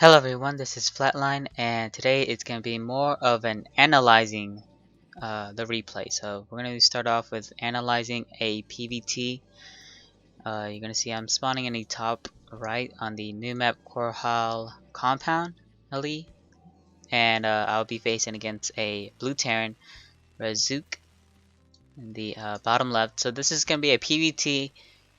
Hello everyone, this is Flatline, and today it's going to be more of an analyzing the replay. So we're going to start off with analyzing a PvT. You're going to see I'm spawning in the top right on the new map Korhal compound, Ali, and I'll be facing against a blue Terran, Razuik, in the bottom left. So this is going to be a PvT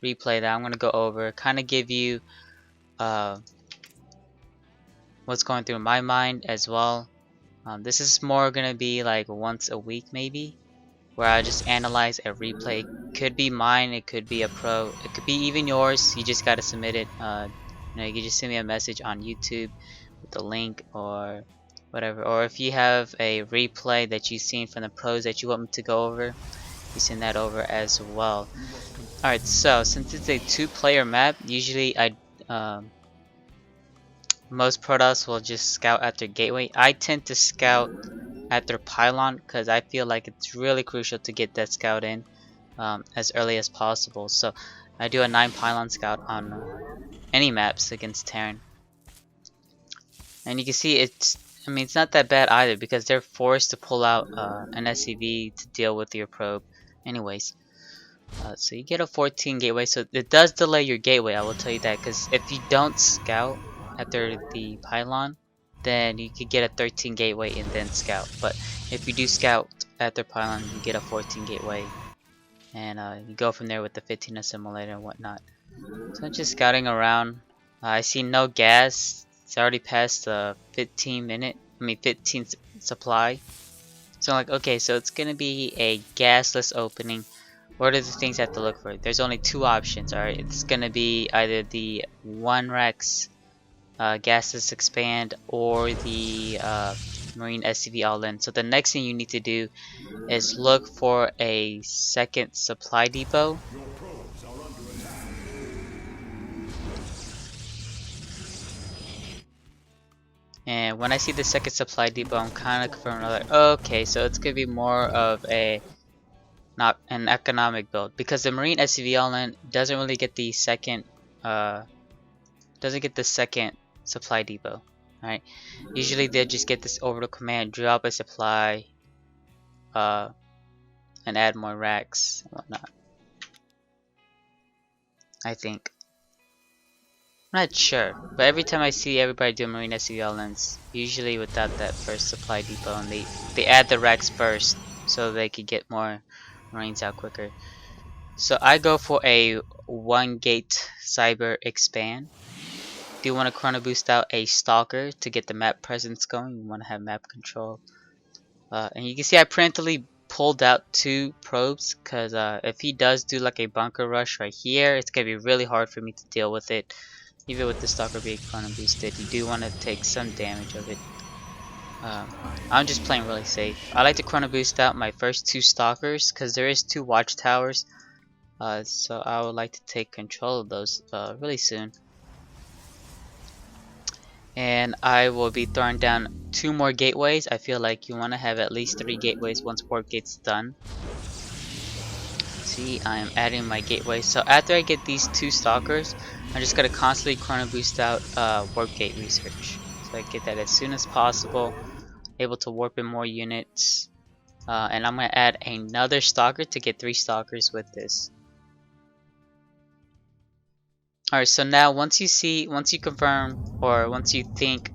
replay that I'm going to go over, kind of give you what's going through my mind as well. This is more gonna be like once a week maybe, where I just analyze a replay. It could be mine, it could be a pro, it could be even yours. You just gotta submit it. You can just send me a message on YouTube with the link or whatever. Or if you have a replay that you've seen from the pros that you want me to go over, you send that over as well. Alright, so since it's a two-player map, usually most Protoss will just scout at their gateway. I tend to scout at their pylon because I feel like it's really crucial to get that scout in as early as possible. So I do a 9 pylon scout on any maps against Terran. And you can see it's not that bad either because they're forced to pull out an SCV to deal with your probe anyways. So you get a 14 gateway, so it does delay your gateway, I will tell you that, because if you don't scout after the pylon, then you could get a 13 gateway and then scout. But if you do scout after pylon, you get a 14 gateway, and you go from there with the 15 assimilator and whatnot. So I'm just scouting around. I see no gas. It's already past the 15 supply. So I'm like, okay, so it's gonna be a gasless opening. What are the things I have to look for? There's only two options, alright? It's gonna be either the 1 Rex gases expand or the marine SCV all-in. So the next thing you need to do is look for a second supply depot. And when I see the second supply depot, I'm kind of confirming like, okay, so it's gonna be more of a not an economic build, because the marine SCV all-in doesn't really get the second supply depot. Alright, usually they'll just get this orbital command, drop a supply, and add more racks and whatnot. I think. I'm not sure, but every time I see everybody do marine SCV all-ins, usually without that first supply depot, and they add the racks first so they could get more marines out quicker. So I go for a 1 gate cyber expand. Do you want to chrono boost out a stalker to get the map presence going? You want to have map control. And you can see I preemptively pulled out 2 probes because if he does do like a bunker rush right here, it's going to be really hard for me to deal with it. Even with the stalker being chrono boosted, you do want to take some damage of it. I'm just playing really safe. I like to chrono boost out my first 2 stalkers because there is 2 watchtowers. So I would like to take control of those really soon. And I will be throwing down 2 more gateways. I feel like you want to have at least 3 gateways once warp gate's done. See, I am adding my gateways. So after I get these 2 stalkers, I'm just going to constantly chrono boost out warp gate research. So I get that as soon as possible, able to warp in more units. And I'm going to add another stalker to get 3 stalkers with this. Alright, so now once you confirm, or once you think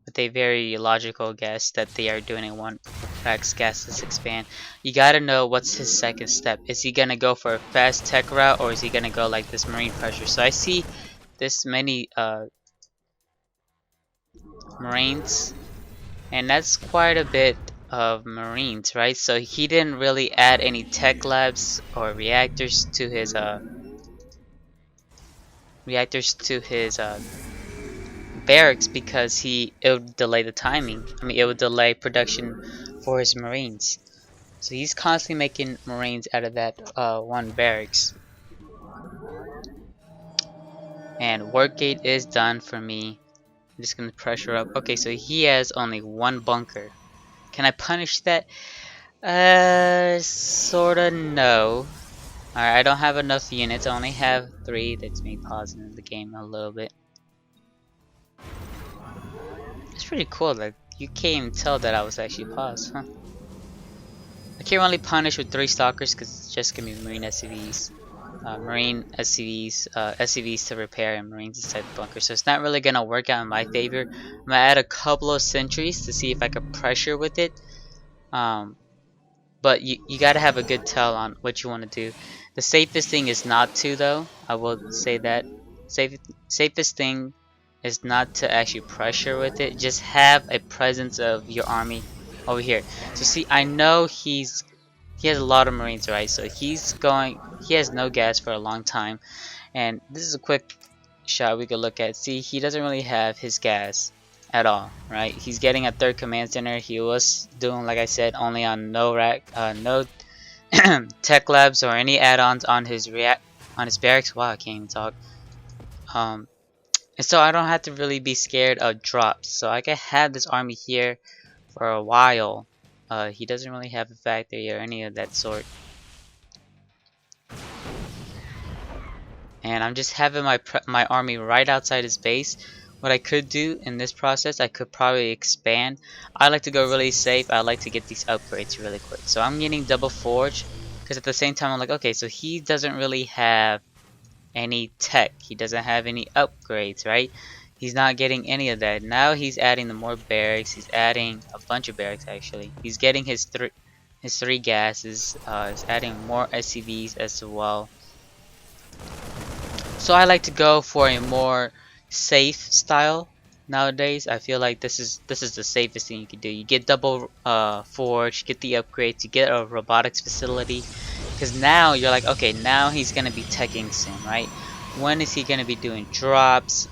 with a very logical guess that they are doing a 1 Rex gasless expand, you gotta know what's his second step. Is he gonna go for a fast tech route, or is he gonna go like this marine pressure? So I see this many marines, and that's quite a bit of marines, right? So he didn't really add any tech labs or reactors to his barracks because it would delay the timing. It would delay production for his marines. So he's constantly making marines out of that 1 barracks. And work gate is done for me. I'm just gonna pressure up. Okay, so he has only 1 bunker. Can I punish that? Sorta no. Alright, I don't have enough units. I only have 3. That's me pausing the game a little bit. pretty cool. Like you can't even tell that I was actually paused, huh? I can't really punish with 3 stalkers because it's just gonna be marine SCVs, SCVs to repair, and marines inside the bunker. So it's not really gonna work out in my favor. I'm gonna add a couple of sentries to see if I can pressure with it. But you gotta have a good tell on what you want to do. The safest thing is not to, though. I will say that safest thing is not to actually pressure with it. Just have a presence of your army over here. So see, I know he has a lot of marines, right? So he has no gas for a long time, and this is a quick shot we could look at. See, he doesn't really have his gas at all, right? He's getting a 3rd command center. He was doing, like I said, only on no tech labs or any add-ons on his barracks. Wow, I can't even talk. And so I don't have to really be scared of drops. So I can have this army here for a while. He doesn't really have a factory or any of that sort. And I'm just having my army right outside his base. What I could do in this process, I could probably expand. I like to go really safe. I like to get these upgrades really quick. So I'm getting double forge because at the same time I'm like, okay, so he doesn't really have any tech. He doesn't have any upgrades, right? He's not getting any of that. Now he's adding the more barracks. He's adding a bunch of barracks actually. He's getting his three gases. He's adding more SCVs as well. So I like to go for a more safe style nowadays. I feel like this is the safest thing you can do. You get double forge, get the upgrades, you get a robotics facility, because now you're like, okay, now he's gonna be teching soon, right? When is he gonna be doing drops?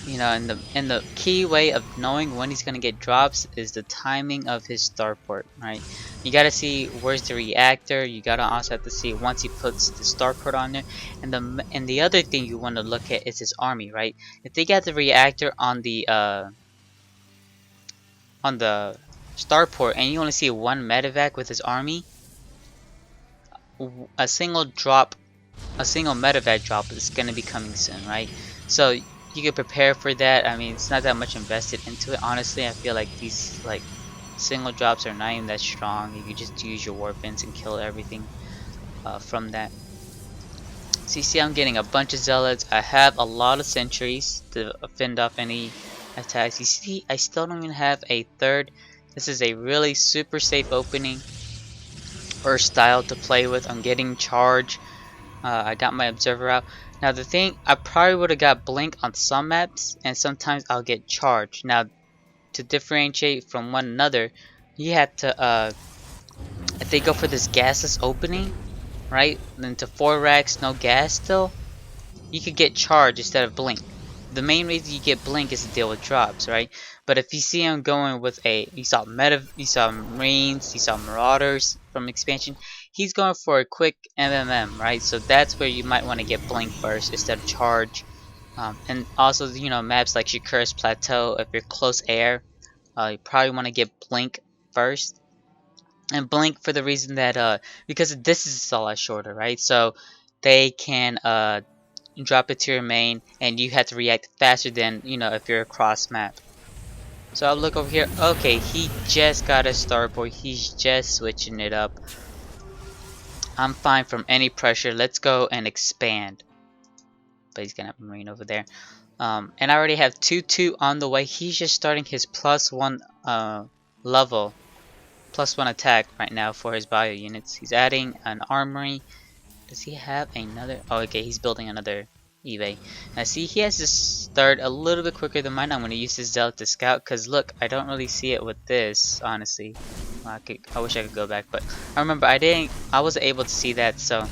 You know, and the key way of knowing when he's gonna get drops is the timing of his starport, right? You gotta see where's the reactor. You gotta also have to see once he puts the starport on there. And the other thing you want to look at is his army, right? If they got the reactor on the starport and you only see 1 medevac with his army, a single medevac drop is gonna be coming soon, right? So you can prepare for that. I mean, it's not that much invested into it. Honestly, I feel like these single drops are not even that strong. You can just use your warpins and kill everything from that. So you see I'm getting a bunch of zealots. I have a lot of sentries to fend off any attacks. You see, I still don't even have a 3rd. This is a really super safe opening or style to play with. I'm getting charge. I got my observer out. Now the thing, I probably would have got blink on some maps, and sometimes I'll get charge. Now to differentiate from one another, you have to if they go for this gasless opening, right, then to 4 racks no gas still, you could get charge instead of blink. The main reason you get blink is to deal with drops, right? But if you see him going with you saw marines, you saw marauders from expansion, he's going for a quick MMM, right? So that's where you might want to get blink first instead of charge. And also, you know, maps like Shakur's Plateau, if you're close air, you probably want to get blink first. And blink for the reason that because this is a lot shorter, right? So they can drop it to your main, and you have to react faster than, you know, if you're across map. So I'll look over here. Okay, he just got a starport. He's just switching it up. I'm fine from any pressure. Let's go and expand. But he's gonna have a marine over there. And I already have 2-2 on the way. He's just starting his +1 level, +1 attack right now for his bio units. He's adding an armory. Does he have another? Oh, okay, he's building another eBay. Now see, he has this 3rd a little bit quicker than mine. I'm going to use his zealot to scout, because look, I don't really see it with this, honestly. Well, I wish I could go back, but I remember I wasn't able to see that, so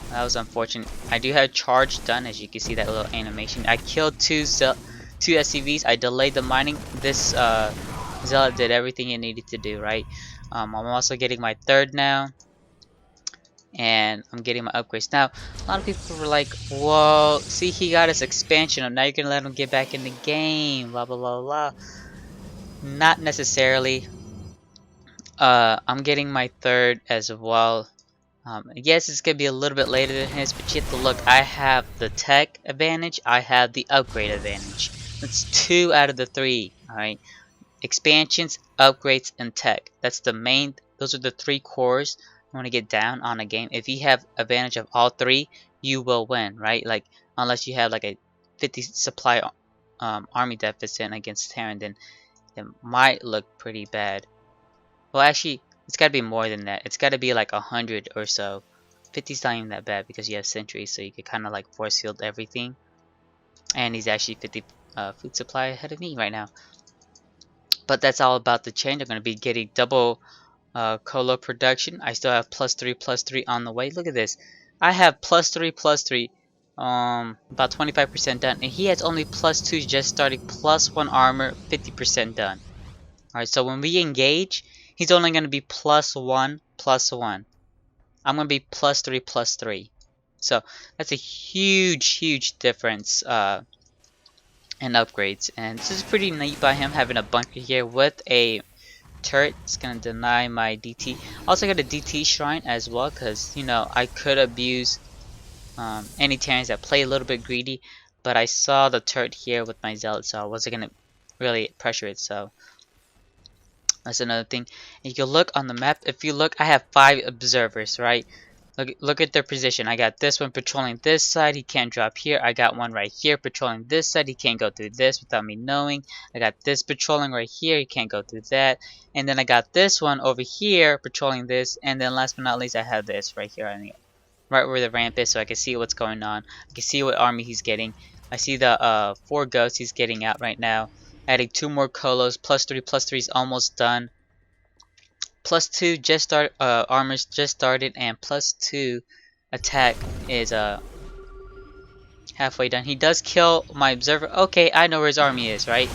that was unfortunate. I do have charge done, as you can see that little animation. I killed 2 SCVs. I delayed the mining. This zealot did everything it needed to do, right? I'm also getting my 3rd now. And I'm getting my upgrades. Now, a lot of people were like, whoa, see, he got his expansion. Now you're going to let him get back in the game. Blah, blah, blah, blah. Not necessarily. I'm getting my 3rd as well. Yes, it's going to be a little bit later than his, but you have to look. I have the tech advantage. I have the upgrade advantage. That's 2 out of the 3. Alright. Expansions, upgrades, and tech. That's the main, those are the 3 cores you want to get down on a game. If you have advantage of all 3, you will win, right? Like, unless you have like a 50 supply army deficit against Terran, then it might look pretty bad. Well, actually, it's got to be more than that. It's got to be like 100 or so. 50's not even that bad because you have sentries, so you can kind of like force field everything. And he's actually 50 food supply ahead of me right now. But that's all about to change. I'm going to be getting double colo production. I still have +3/+3 on the way. Look at this. I have +3/+3, about 25% done. And he has only +2 just starting, +1 armor, 50% done. Alright, so when we engage, he's only going to be +1/+1. I'm going to be +3/+3. So that's a huge difference in upgrades. And this is pretty neat by him having a bunker here with a turret. It's going to deny my DT. Also got a DT shrine as well because, you know, I could abuse any Terrans that play a little bit greedy. But I saw the turret here with my zealot, so I wasn't going to really pressure it. So that's another thing. And you can look on the map. If you look, I have 5 observers, right? Look at their position. I got this one patrolling this side. He can't drop here. I got one right here patrolling this side. He can't go through this without me knowing. I got this patrolling right here. He can't go through that. And then I got this one over here patrolling this. And then last but not least, I have this right here on the right where the ramp is, so I can see what's going on. I can see what army he's getting. I see the 4 ghosts he's getting out right now. Adding 2 more colos. +3/+3 is almost done. +2 just started, armors just started, and +2 attack is halfway done. He does kill my observer. Okay, I know where his army is, right?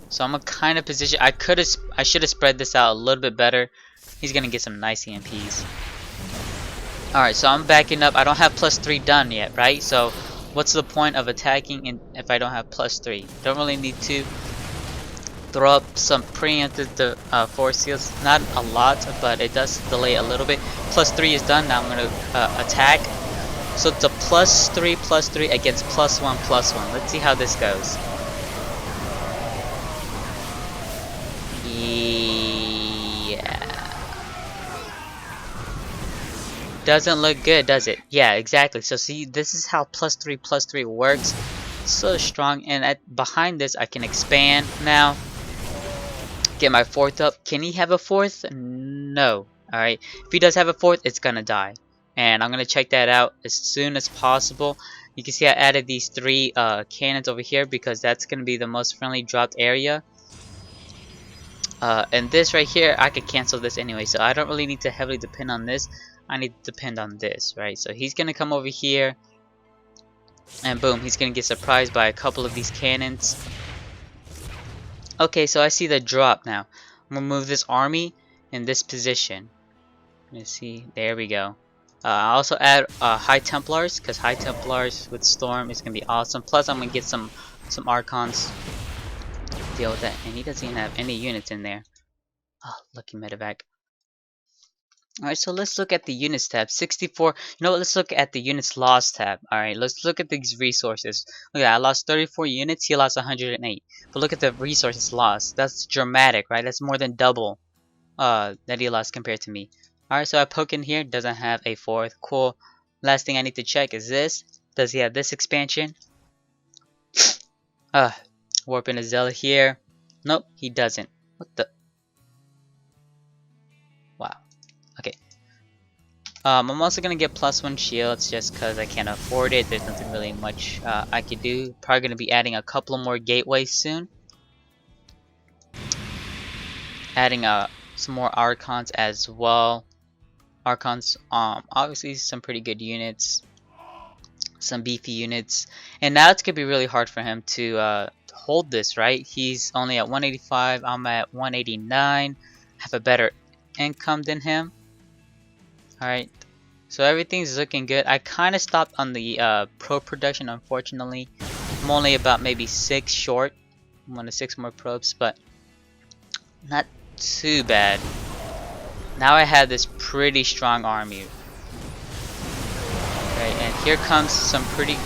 So I'm a kind of position. I should have spread this out a little bit better. He's gonna get some nice EMPs. Alright, so I'm backing up. I don't have +3 done yet, right? So what's the point of attacking if I don't have +3? Don't really need to throw up some preempted force fields. Not a lot, but it does delay a little bit. +3 is done. Now I'm going to attack. So it's a +3/+3 against +1/+1. Let's see how this goes. Yeah. Doesn't look good, does it? Yeah, exactly. So see, this is how +3/+3 works. So strong. And behind this, I can expand now. Get my 4th up. Can he have a 4th? No. Alright. If he does have a 4th, it's gonna die. And I'm gonna check that out as soon as possible. You can see I added these 3 cannons over here because that's gonna be the most friendly dropped area. And this right here, I could cancel this anyway, so I don't really need to heavily depend on this. I need to depend on this, right? So he's gonna come over here, and boom, he's gonna get surprised by a couple of these cannons. Okay, so I see the drop now. I'm gonna move this army in this position. Let's see, there we go. I also add High Templars because High Templars with Storm is gonna be awesome. Plus, I'm gonna get some Archons to deal with that, and he doesn't even have any units in there. Oh, lucky medevac. Alright, so let's look at the units tab. 64. You know what? Let's look at the units lost tab. Alright, let's look at these resources. Look at that. I lost 34 units. He lost 108. But look at the resources lost. That's dramatic, right? That's more than double that he lost compared to me. Alright, so I poke in here. Doesn't have a 4th. Cool. Last thing I need to check is this. Does he have this expansion? Warping a Zealot here. Nope, he doesn't. What the? Wow. Okay. I'm also gonna get +1 shields just because I can't afford it. There's nothing really much I could do. Probably gonna be adding a couple more gateways soon. Adding some more Archons as well. Archons, obviously some pretty good units, some beefy units, and now it's gonna be really hard for him to hold this. Right? He's only at 185. I'm at 189. Have a better income than him. Alright, so everything's looking good. I kind of stopped on the probe production, unfortunately. I'm only about maybe 6 short. I'm on 6 more probes, but not too bad. Now I have this pretty strong army. Okay, and here comes some pretty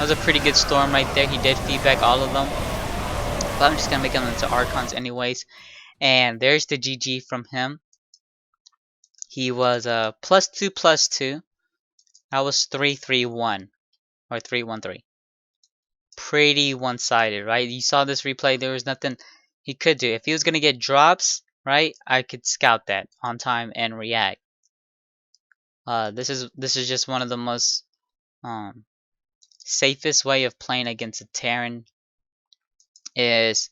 That was a pretty good storm right there. He did feedback all of them. But I'm just gonna make them into Archons anyways. And there's the GG from him. He was +2/+2. That was 3-3-1 or 3-1-3. Pretty one-sided, right? You saw this replay. There was nothing he could do. If he was gonna get drops, right, I could scout that on time and react. This is just one of the most safest way of playing against a Terran is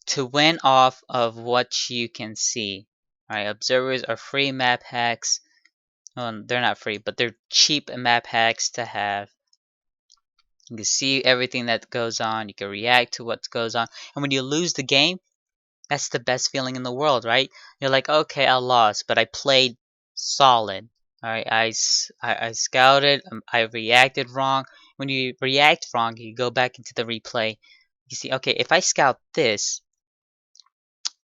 to win off of what you can see. Right, observers are free map hacks. Well, they're not free, but they're cheap map hacks to have. You can see everything that goes on. You can react to what goes on. And when you lose the game, that's the best feeling in the world, right? You're like, okay, I lost, but I played solid. All right, I scouted. I reacted wrong. When you react wrong, you go back into the replay. You see, okay, if I scout this,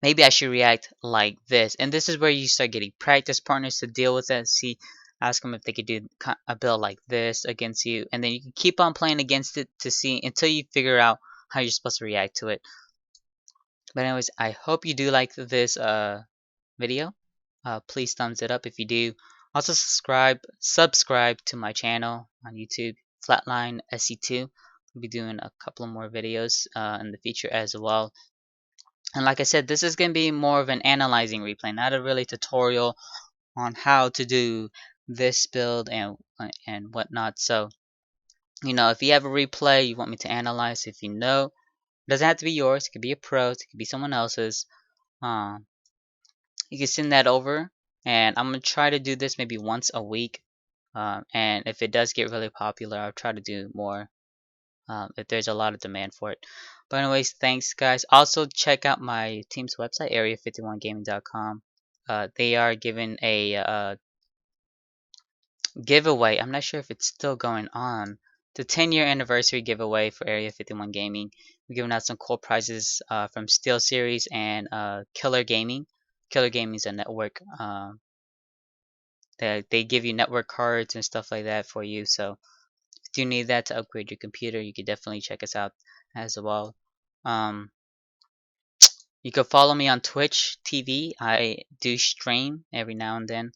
maybe I should react like this. And this is where you start getting practice partners to deal with it. See, ask them if they could do a build like this against you. And then you can keep on playing against it to see until you figure out how you're supposed to react to it. But anyways, I hope you do like this video. Please thumbs it up if you do. Also subscribe to my channel on YouTube, Flatline SC2. I'll be doing a couple more videos in the future as well. And like I said, this is going to be more of an analyzing replay, not a really tutorial on how to do this build and whatnot. So, you know, if you have a replay you want me to analyze, if you know, it doesn't have to be yours. It could be a pro's. It could be someone else's. You can send that over, and I'm gonna try to do this maybe once a week. And if it does get really popular, I'll try to do more. If there's a lot of demand for it. But anyways, thanks guys. Also check out my team's website, area51gaming.com. They are giving a giveaway. I'm not sure if it's still going on. The 10-year anniversary giveaway for Area 51 Gaming. We're giving out some cool prizes from Steel Series and Killer Gaming. Killer Gaming is a network. They give you network cards and stuff like that for you. So if you need that to upgrade your computer, you can definitely check us out as well. You can follow me on Twitch TV. I do stream every now and then.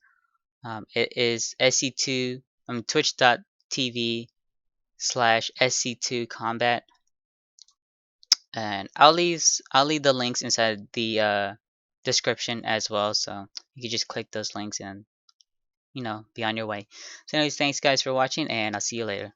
It is SC2, twitch.tv/SC2combat, and I'll leave the links inside the description as well, so you can just click those links and, you know, be on your way. So anyways, thanks guys for watching, and I'll see you later.